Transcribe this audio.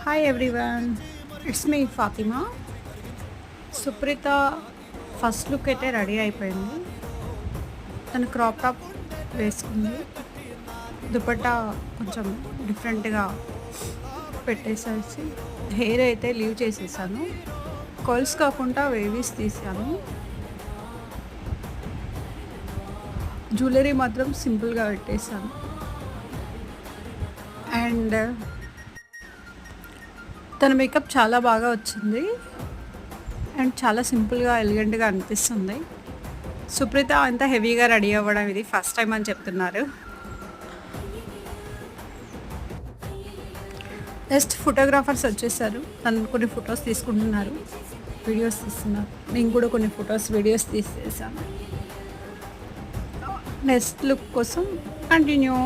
Hi everyone, it's me Fatima. Supreetha first look అయితే ready అయిపోయింది. తను క్రాప్ టాప్ వేసుకుంది. దుపట్టా కొంచెం డిఫరెంట్గా పెట్టేసేసి హెయిర్ అయితే లీవ్ చేసేసాను. కర్ల్స్ కాకుండా వేవీస్ తీసాను. జ్యువెలరీ మాత్రం సింపుల్గా పెట్టేశాను. అండ్ తన మేకప్ చాలా బాగా వచ్చింది అండ్ చాలా సింపుల్గా ఎలిగెంట్గా అనిపిస్తుంది. సుప్రీత అంత హెవీగా రెడీ అవ్వడం ఇది ఫస్ట్ టైం అని చెప్తున్నారు. నెక్స్ట్ ఫోటోగ్రాఫర్స్ వచ్చేసారు. తను కొన్ని ఫొటోస్ తీసుకుంటున్నారు, వీడియోస్ తీస్తున్నారు. నేను కూడా కొన్ని ఫొటోస్ వీడియోస్ తీసేసాను. నెక్స్ట్ లుక్ కోసం కంటిన్యూ.